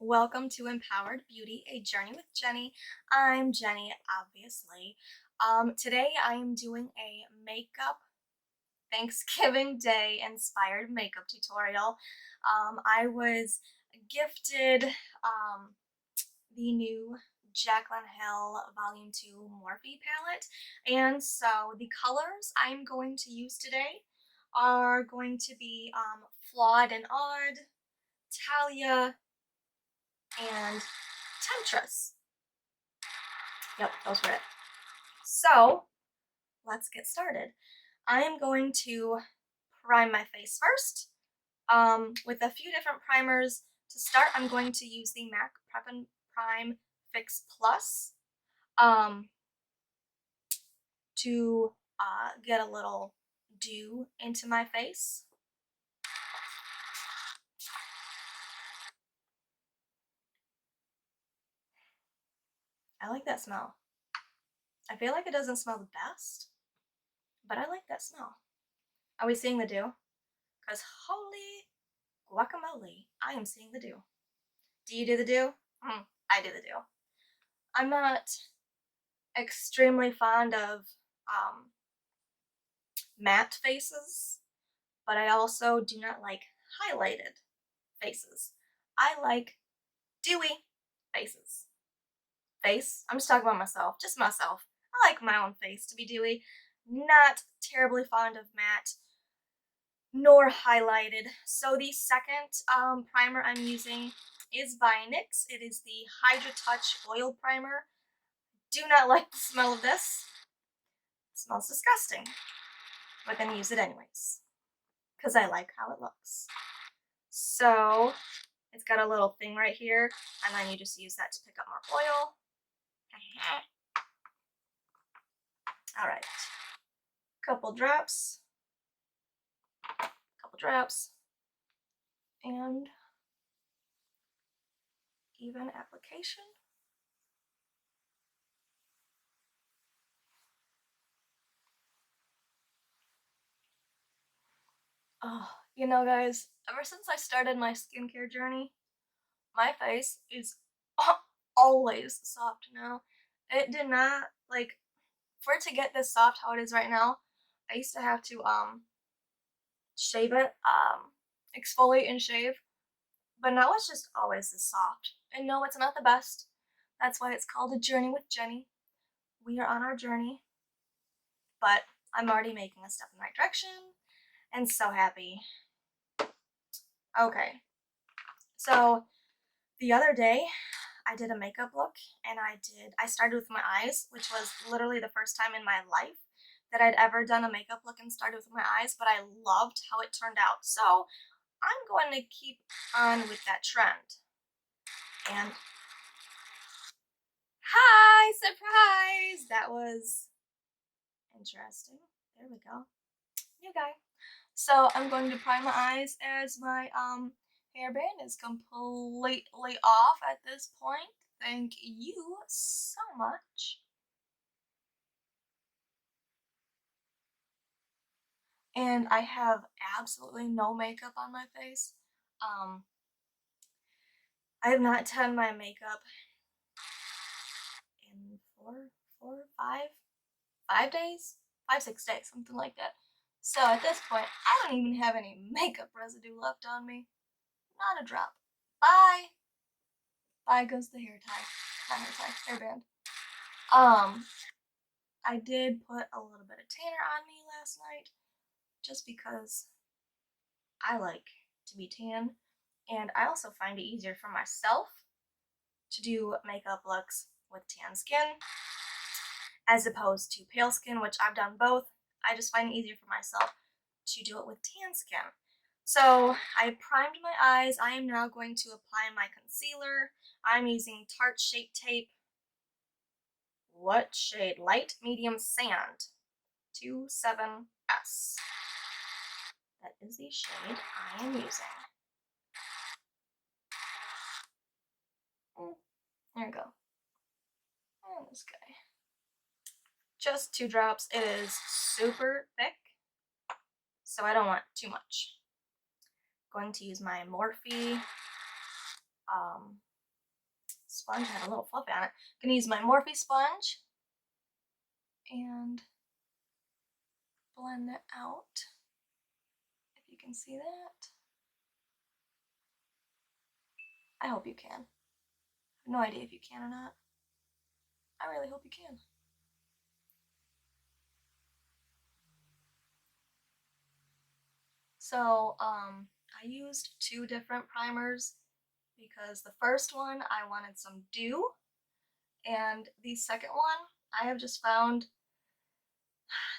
Welcome to Empowered Beauty, a journey with Jenny. I'm Jenny, obviously. Today I am doing a makeup Thanksgiving Day inspired makeup tutorial. I was gifted the new Jaclyn Hill Volume 2 Morphe palette, and so the colors I'm going to use today are going to be Flawed and Odd, Talia, and Temptress. Yep, those were it. So, let's get started. I am going to prime my face first with a few different primers. To start, I'm going to use the MAC Prep and Prime Fix Plus to get a little dew into my face. I like that smell. I feel like it doesn't smell the best, but I like that smell. Are we seeing the dew? Because holy guacamole, I am seeing the dew. Do you do the dew? I do the dew. I'm not extremely fond of matte faces, but I also do not like highlighted faces. I like dewy faces. I'm just talking about myself, just myself. I like my own face to be dewy. Not terribly fond of matte nor highlighted. So the second primer I'm using is by NYX. It is the Hydra Touch Oil Primer. Do not like the smell of this. It smells disgusting. But I'm going to use it anyways, because I like how it looks. So it's got a little thing right here, and then you just use that to pick up more oil. Alright. Couple drops. And even application. Oh, you know guys, ever since I started my skincare journey, my face is always soft now. It did not, like, for it to get this soft how it is right now, I used to have to shave it, exfoliate and shave, but now it's just always this soft. And no, it's not the best. That's why it's called A Journey with Jenny. We are on our journey, but I'm already making a step in the right direction, and so happy. Okay, so the other day, I did a makeup look, and I started with my eyes, which was literally the first time in my life that I'd ever done a makeup look and started with my eyes, but I loved how it turned out. So I'm going to keep on with that trend. And hi, surprise! That was interesting. There we go. New guy. So I'm going to prime my eyes as my hairband is completely off at this point. Thank you so much. And I have absolutely no makeup on my face. I have not done my makeup in five days, 5, 6 days, something like that. So at this point, I don't even have any makeup residue left on me. Not a drop. Bye. Bye goes the hair tie. Not hair tie, hairband. I did put a little bit of tanner on me last night, just because I like to be tan, and I also find it easier for myself to do makeup looks with tan skin as opposed to pale skin, which I've done both. I just find it easier for myself to do it with tan skin. So I primed my eyes. I am now going to apply my concealer. I'm using Tarte Shape Tape. What shade? Light Medium Sand 27S. That is the shade I am using. There we go. And this guy. Just 2 drops. It is super thick, so I don't want too much. I'm going to use my Morphe sponge. I have a little fluff on it. Gonna use my Morphe sponge and blend that out. If you can see that. I hope you can. I have no idea if you can or not. I really hope you can. So, I used 2 different primers because the first one I wanted some dew, and the second one I have just found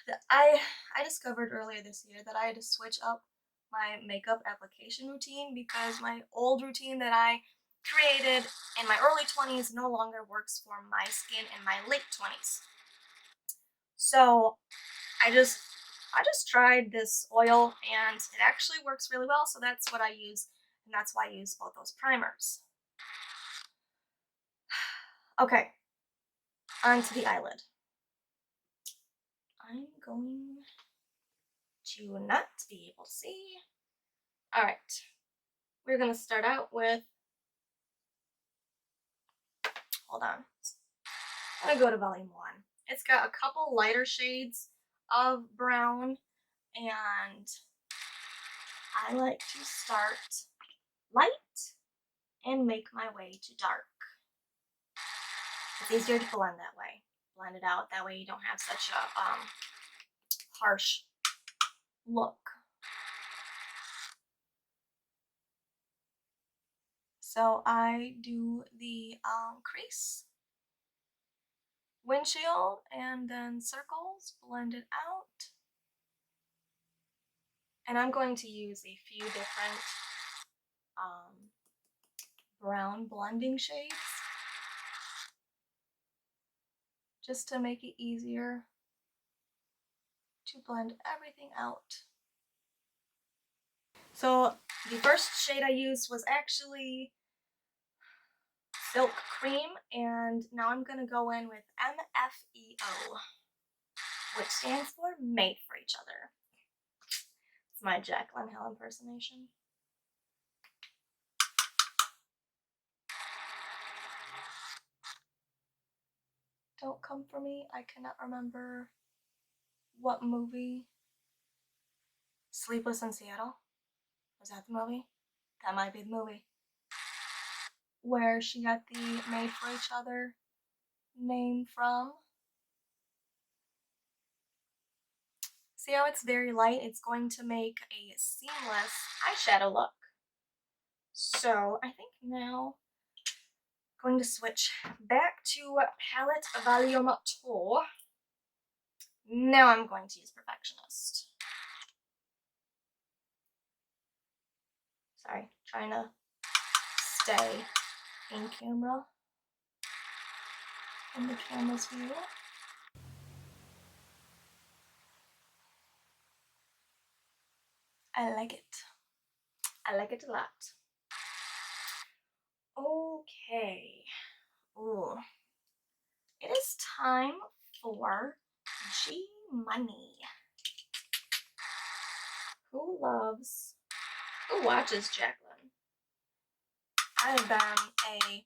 that I discovered earlier this year that I had to switch up my makeup application routine because my old routine that I created in my early 20s no longer works for my skin in my late 20s. So I just tried this oil and it actually works really well, so that's what I use, and that's why I use both those primers. Okay, onto the eyelid. I'm going to not be able to see. All right, we're gonna start out with, hold on, I'm gonna go to volume 1. It's got a couple lighter shades of brown, and I like to start light and make my way to dark. It's easier to blend that way. Blend it out, that way you don't have such a harsh look. So I do the crease, windshield, and then circles, blend it out. And I'm going to use a few different brown blending shades just to make it easier to blend everything out. So the first shade I used was actually Silk Cream, and now I'm going to go in with MFEO, which stands for Made for Each Other. It's my Jaclyn Hill impersonation. Don't come for me, I cannot remember what movie. Sleepless in Seattle? Was that the movie? That might be the movie. Where she got the Made for Each Other name from. See how it's very light? It's going to make a seamless eyeshadow look. So I think now I'm going to switch back to Palette Volume 2. Now I'm going to use Perfectionist. Sorry, trying to stay in camera, in the camera's view. I like it. I like it a lot. Okay. Ooh. It is time for G Money. Who watches Jaclyn? I've been a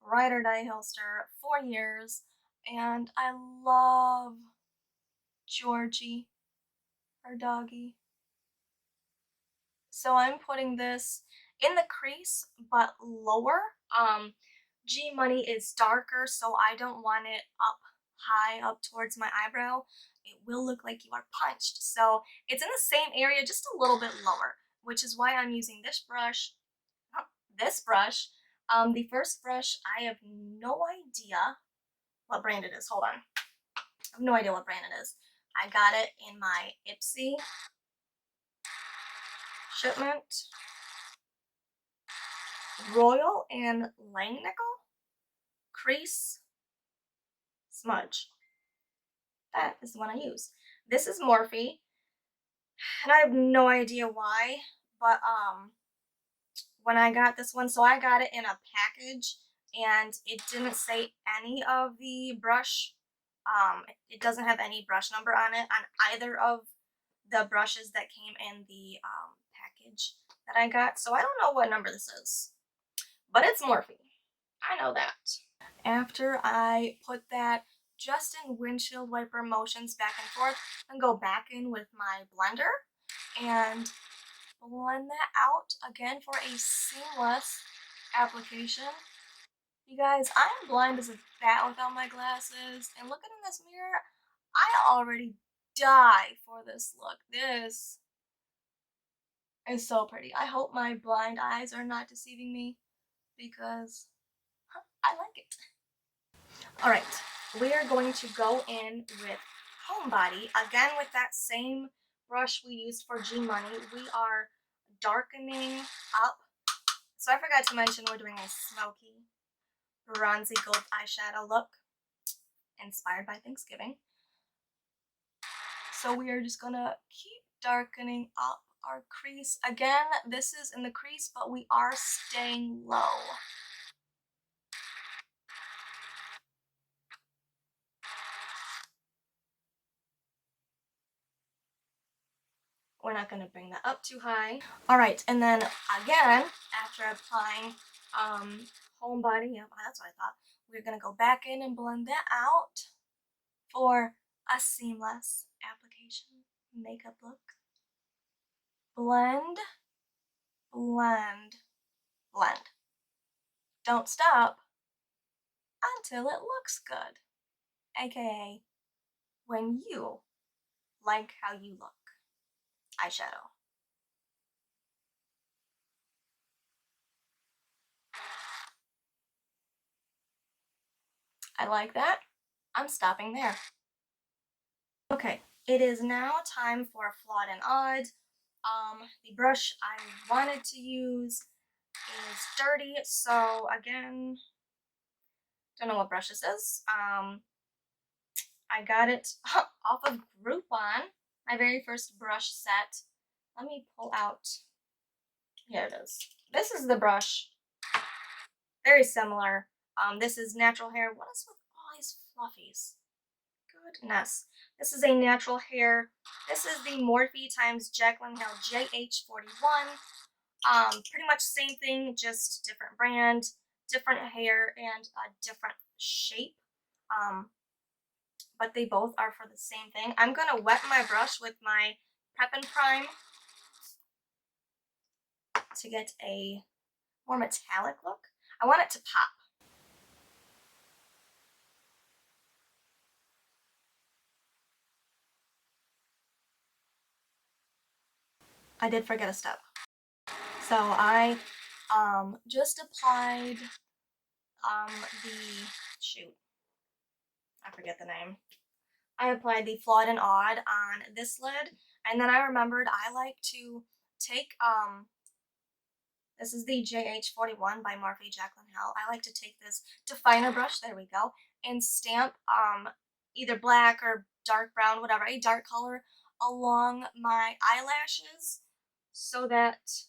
ride or die Hillster for years, and I love Georgie, our doggy. So I'm putting this in the crease, but lower. G Money is darker, so I don't want it up high, up towards my eyebrow. It will look like you are punched. So it's in the same area, just a little bit lower, which is why I'm using this brush. The first brush, I have no idea what brand it is. Hold on. I have no idea what brand it is. I got it in my Ipsy shipment. Royal and Langnickel Crease Smudge. That is the one I use. This is Morphe, and I have no idea why, but when I got this one, so I got it in a package, and it didn't say any of the brush, it doesn't have any brush number on it on either of the brushes that came in the package that I got, so I don't know what number this is, but it's Morphe. I know that. After I put that just in windshield wiper motions back and forth, and go back in with my blender and blend that out again for a seamless application. You guys, I'm blind as a bat without my glasses, and looking in this mirror, I already die for this look. This is so pretty. I hope my blind eyes are not deceiving me because I like it. All right, we are going to go in with Homebody again with that same brush we used for G Money. We are darkening up. So I forgot to mention we're doing a smoky, bronzy gold eyeshadow look inspired by Thanksgiving. So we are just gonna keep darkening up our crease. Again, this is in the crease, but we are staying low. We're not going to bring that up too high. All right, and then again, after applying Homebody, yeah, that's what I thought, we're going to go back in and blend that out for a seamless application makeup look. Blend, blend, blend. Don't stop until it looks good, aka when you like how you look. Eyeshadow. I like that. I'm stopping there. Okay, it is now time for Flawed and Odd. The brush I wanted to use is dirty, so again, don't know what brush this is. I got it off of Groupon, my very first brush set. Let me pull out, here it is. This is the brush, very similar. This is Natural Hair. What is with all these fluffies? Goodness. This is a natural hair. This is the Morphe times Jaclyn Hill JH41. Pretty much same thing, just different brand, different hair, and a different shape. But they both are for the same thing. I'm gonna wet my brush with my Prep and Prime to get a more metallic look. I want it to pop. I did forget a step. So I just applied the, shoot, I forget the name. I applied the Flawed and Odd on this lid, and then I remembered I like to take, this is the JH41 by Morphe Jaclyn Hill. I like to take this definer brush, there we go, and stamp either black or dark brown, whatever, a dark color along my eyelashes so that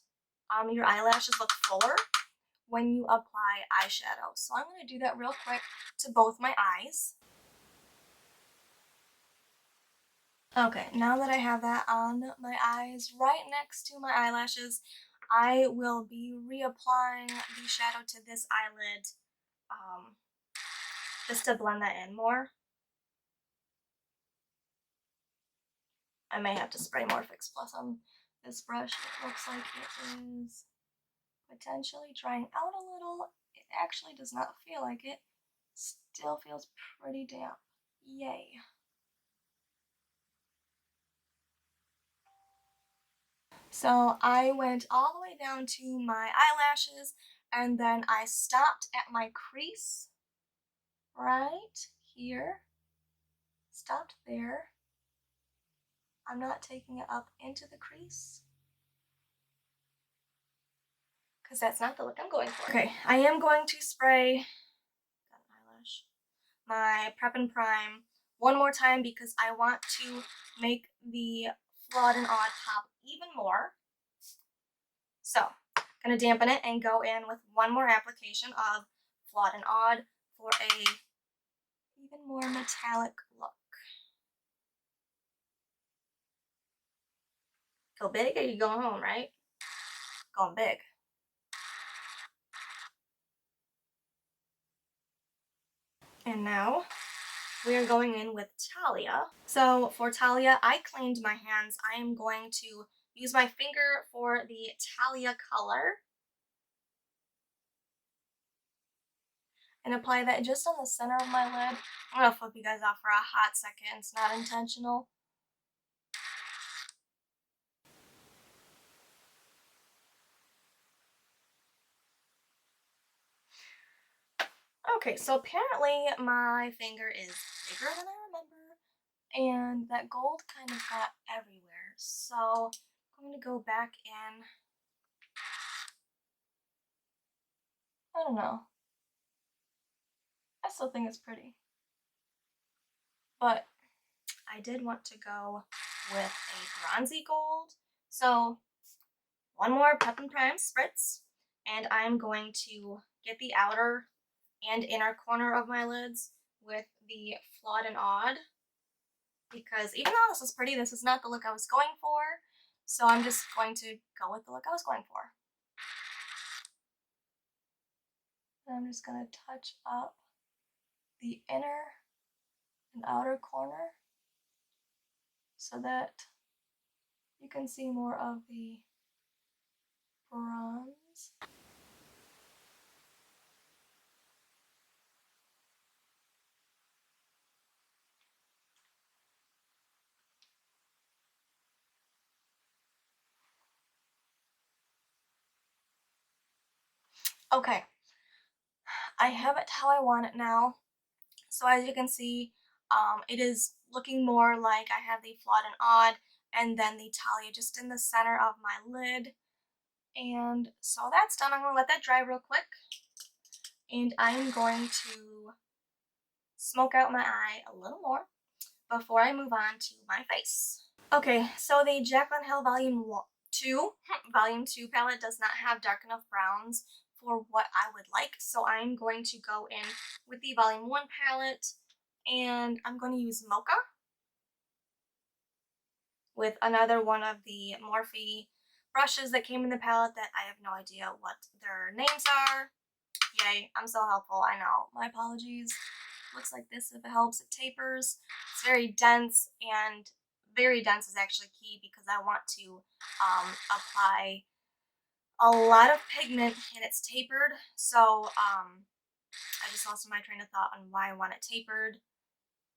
your eyelashes look fuller when you apply eyeshadow. So I'm going to do that real quick to both my eyes. Okay, now that I have that on my eyes right next to my eyelashes, I will be reapplying the shadow to this eyelid just to blend that in more. I may have to spray more Fix Plus on this brush. It looks like it is potentially drying out a little. It actually does not feel like it. Still feels pretty damp. Yay. So I went all the way down to my eyelashes, and then I stopped at my crease right here. Stopped there. I'm not taking it up into the crease because that's not the look I'm going for. Okay, I am going to spray, got an eyelash, my Prep and Prime one more time because I want to make the Flawed and Odd pop even more. So, I'm going to dampen it and go in with one more application of Flawed and Odd for a even more metallic look. Go big or you go home, right? Going big. And now we are going in with Talia. So for Talia, I cleaned my hands. I am going to use my finger for the Talia color and apply that just on the center of my lid. I'm gonna flip you guys off for a hot second. It's not intentional. Okay, so apparently my finger is bigger than I remember, and that gold kind of got everywhere. So I'm going to go back in. I don't know. I still think it's pretty. But I did want to go with a bronzy gold. So one more Prep and Prime spritz, and I'm going to get the outer and inner corner of my lids with the Flawed and Odd, because even though this is pretty, this is not the look I was going for, so I'm just going to go with the look I was going for. And I'm just going to touch up the inner and outer corner so that you can see more of the bronze. Okay, I have it how I want it now. So as you can see, it is looking more like I have the Flawed and Odd and then the Talia just in the center of my lid. And so that's done. I'm going to let that dry real quick. And I'm going to smoke out my eye a little more before I move on to my face. Okay, so the Jaclyn Hill Volume 2, Volume 2 palette does not have dark enough browns for what I would like, so I'm going to go in with the Volume 1 palette, and I'm going to use Mocha with another one of the Morphe brushes that came in the palette that I have no idea what their names are. Yay, I'm so helpful, I know. My apologies. Looks like this if it helps. It tapers. It's very dense, and very dense is actually key because I want to apply a lot of pigment and it's tapered. So I just lost my train of thought on why I want it tapered,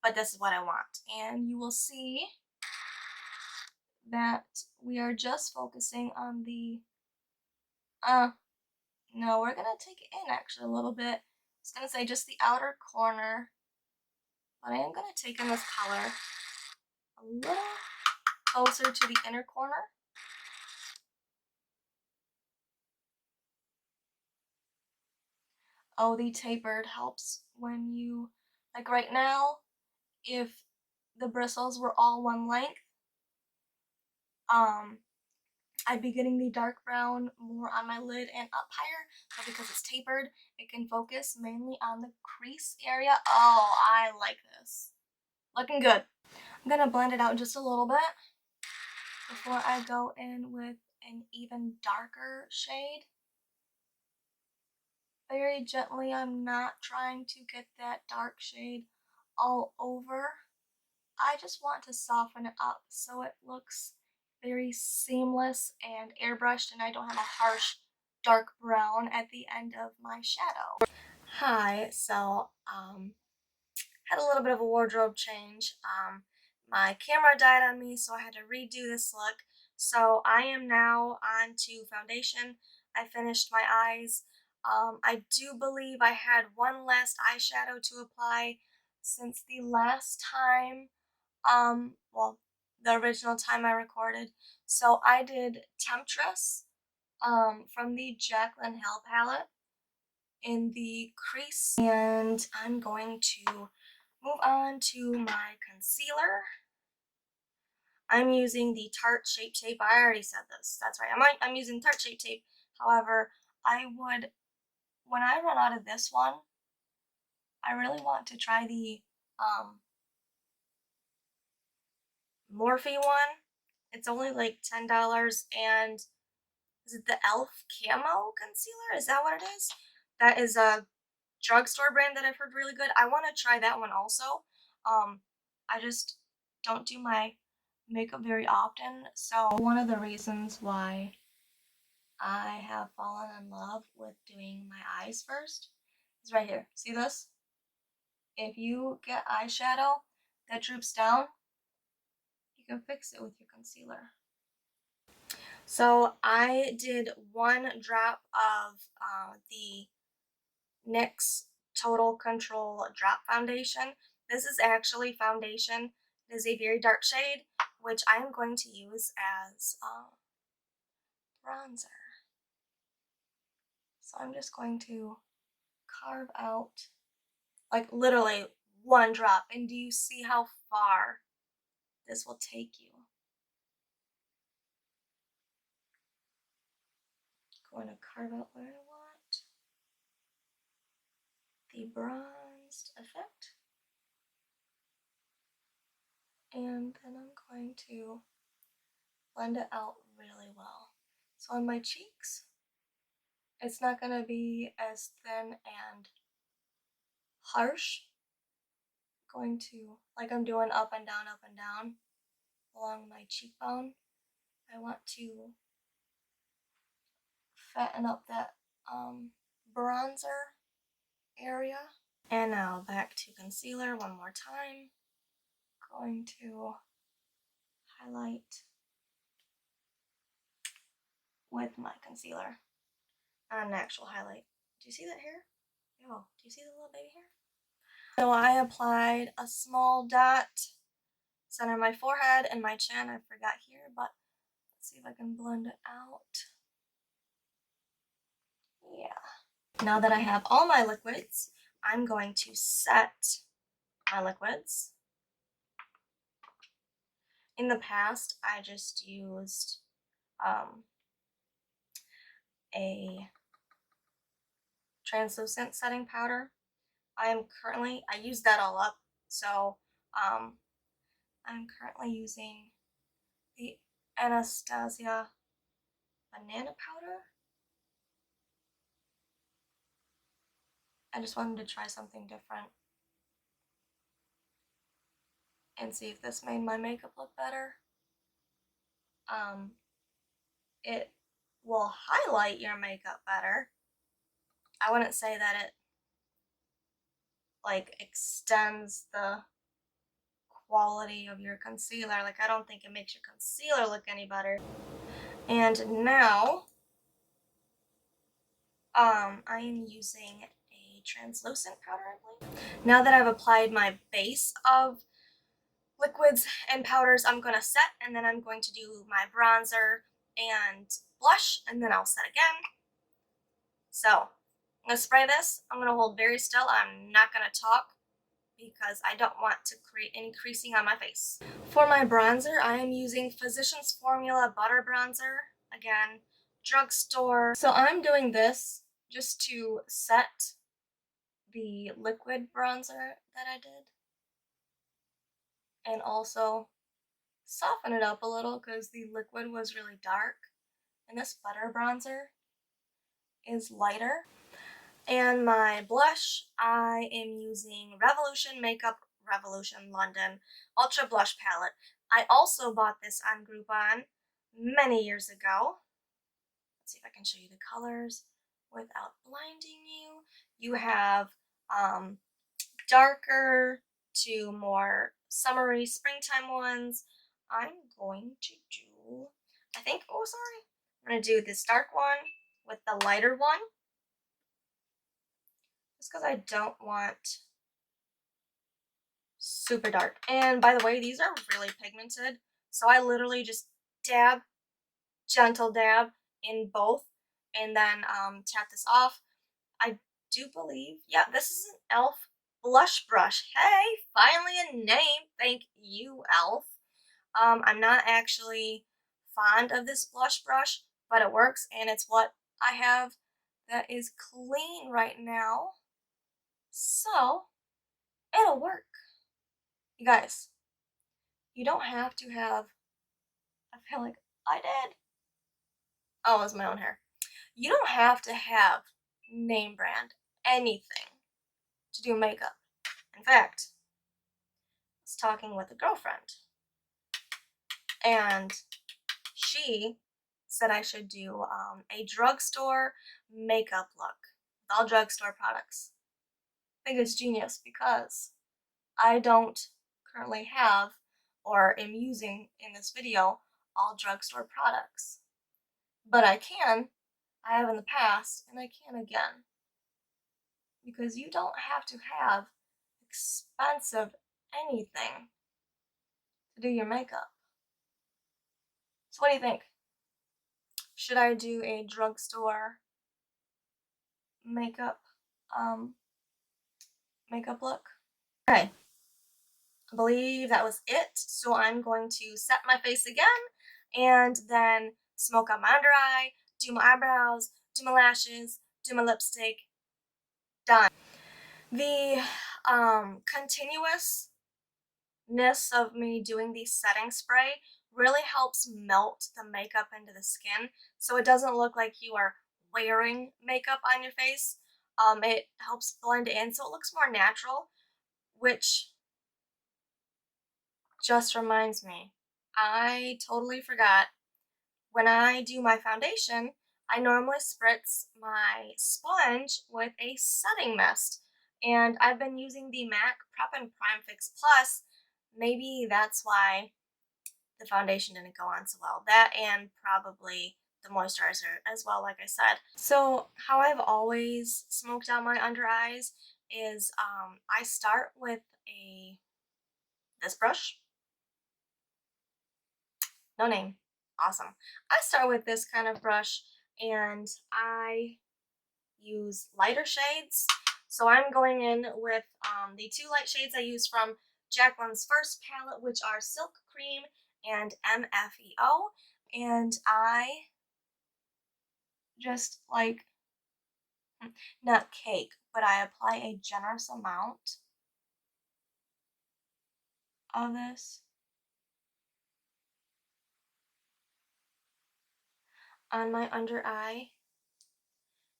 but this is what I want. And you will see that we are just focusing on the, no, we're going to take it in actually a little bit. I was going to say just the outer corner, but I am going to take in this color a little closer to the inner corner. Oh, the tapered helps when you, like right now, if the bristles were all one length, I'd be getting the dark brown more on my lid and up higher, but because it's tapered, it can focus mainly on the crease area. Oh, I like this. Looking good. I'm gonna blend it out just a little bit before I go in with an even darker shade. Very gently, I'm not trying to get that dark shade all over. I just want to soften it up so it looks very seamless and airbrushed and I don't have a harsh dark brown at the end of my shadow. Hi, so had a little bit of a wardrobe change. My camera died on me, so I had to redo this look. So I am now on to foundation. I finished my eyes. I do believe I had one last eyeshadow to apply since the last time, well, the original time I recorded. So I did Temptress, from the Jaclyn Hill palette in the crease, and I'm going to move on to my concealer. I'm using the Tarte Shape Tape. I already said this. That's right. I'm using Tarte Shape Tape. However, I would, when I run out of this one, I really want to try the Morphe one. It's only like $10, and is it the e.l.f. Camo Concealer? Is that what it is? That is a drugstore brand that I've heard really good. I want to try that one also. I just don't do my makeup very often, so one of the reasons why I have fallen in love with doing my eyes first is right here. See this? If you get eyeshadow that droops down, you can fix it with your concealer. So I did 1 drop of the NYX Total Control Drop Foundation. This is actually foundation. It is a very dark shade, which I am going to use as bronzer. So I'm just going to carve out, like, literally 1 drop. And do you see how far this will take you? Going to carve out where I want the bronzed effect. And then I'm going to blend it out really well. So on my cheeks, it's not going to be as thin and harsh. I'm going to, like I'm doing up and down along my cheekbone. I want to fatten up that bronzer area. And now back to concealer one more time. Going to highlight with my concealer. Not an actual highlight. Do you see that hair? Oh, do you see the little baby hair? So I applied a small dot center my forehead and my chin. I forgot here, but let's see if I can blend it out. Yeah. Now that I have all my liquids, I'm going to set my liquids. In the past, I just used a translucent setting powder. I used that all up, so I'm currently using the Anastasia banana powder. I just wanted to try something different and see if this made my makeup look better. It will highlight your makeup better. I wouldn't say that it like extends the quality of your concealer. Like, I don't think it makes your concealer look any better. And now I am using a translucent powder, I believe. Now that I've applied my base of liquids and powders, I'm going to set, and then I'm going to do my bronzer and blush, and then I'll set again. So I'm going to spray this. I'm going to hold very still. I'm not going to talk because I don't want to create any creasing on my face. For my bronzer, I am using Physicians Formula Butter Bronzer. Again, drugstore. So I'm doing this just to set the liquid bronzer that I did, and also soften it up a little because the liquid was really dark and this butter bronzer is lighter. And my blush, I am using Revolution Makeup Revolution London Ultra Blush Palette. I also bought this on Groupon many years ago. Let's see if I can show you the colors without blinding you. You have darker to more summery springtime ones. I'm going to do, I'm going to do this dark one with the lighter one, just because I don't want super dark. And by the way, these are really pigmented, so I literally just dab, gentle dab in both, and then tap this off. I do believe, yeah, this is an e.l.f. blush brush. Hey, finally a name. Thank you, e.l.f. I'm not actually fond of this blush brush, but it works, and it's what I have that is clean right now, so it'll work. You guys, you don't have to have, I feel like I did. Oh, it was my own hair. You don't have to have name brand anything. to do makeup. In fact, I was talking with a girlfriend, and she said I should do a drugstore makeup look with all drugstore products. I think it's genius because I don't currently have or am using in this video all drugstore products. But I have in the past, and I can again. Because you don't have to have expensive anything to do your makeup. So what do you think? Should I do a drugstore makeup look? Okay, I believe that was it. So I'm going to set my face again and then smoke out my under eye, do my eyebrows, do my lashes, do my lipstick. Done. The continuousness of me doing the setting spray really helps melt the makeup into the skin, so it doesn't look like you are wearing makeup on your face. It helps blend in so it looks more natural, which just reminds me, I totally forgot. When I do my foundation, I normally spritz my sponge with a setting mist, and I've been using the MAC Prep and Prime Fix Plus. Maybe that's why the foundation didn't go on so well. That and probably the moisturizer as well, like I said. So how I've always smoked out my under eyes is I start with this brush. No name. Awesome. I start with this kind of brush and I use lighter shades. So I'm going in with the two light shades I use from Jaclyn's first palette, which are Silk Cream and MFEO. And I just like, not cake, but I apply a generous amount of this on my under eye.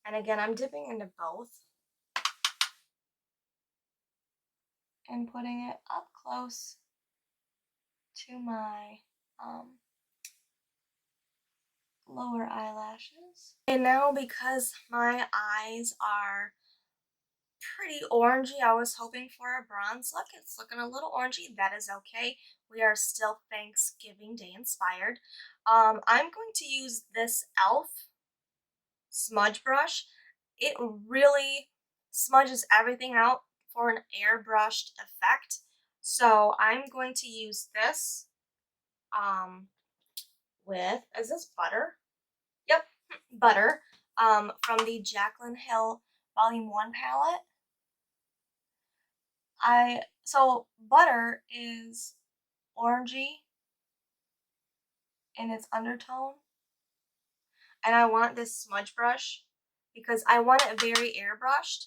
And again, I'm dipping into both and putting it up close to my lower eyelashes. And now, because my eyes are pretty orangey, I was hoping for a bronze look. It's looking a little orangey. That is okay. We are still Thanksgiving Day inspired. I'm going to use this e.l.f. smudge brush. It really smudges everything out for an airbrushed effect. So I'm going to use this is this butter? Yep, butter, from the Jaclyn Hill Volume 1 palette. So butter is orangey in its undertone, and I want this smudge brush because I want it very airbrushed,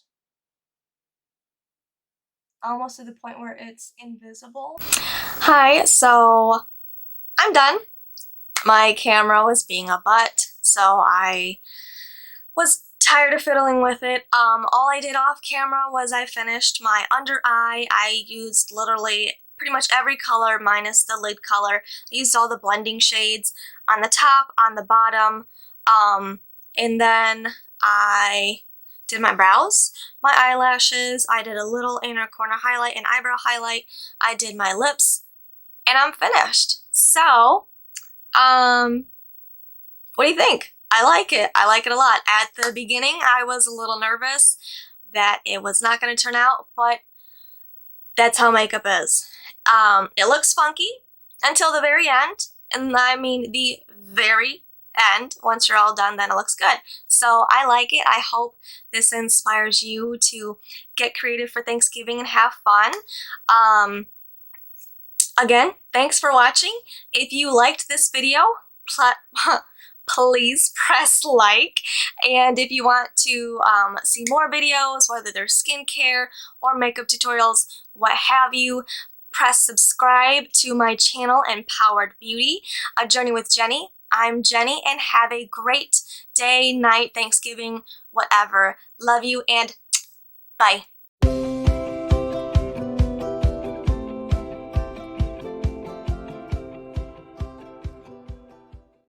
almost to the point where it's invisible. Hi, so I'm done. My camera was being a butt, so I was tired of fiddling with it. All I did off camera was I finished my under eye. I used literally pretty much every color minus the lid color. I used all the blending shades on the top, on the bottom, and then I did my brows, my eyelashes, I did a little inner corner highlight and eyebrow highlight, I did my lips, and I'm finished. So, what do you think? I like it. I like it a lot. At the beginning, I was a little nervous that it was not going to turn out, but that's how makeup is. It looks funky until the very end, and I mean the very end. Once you're all done, then it looks good. So I like it. I hope this inspires you to get creative for Thanksgiving and have fun. Again, thanks for watching. If you liked this video, please press like, and if you want to see more videos, whether they're skincare or makeup tutorials, what have you, press subscribe to my channel, Empowered Beauty, A Journey with Jenny. I'm Jenny, and have a great day, night, Thanksgiving, whatever. Love you, and bye.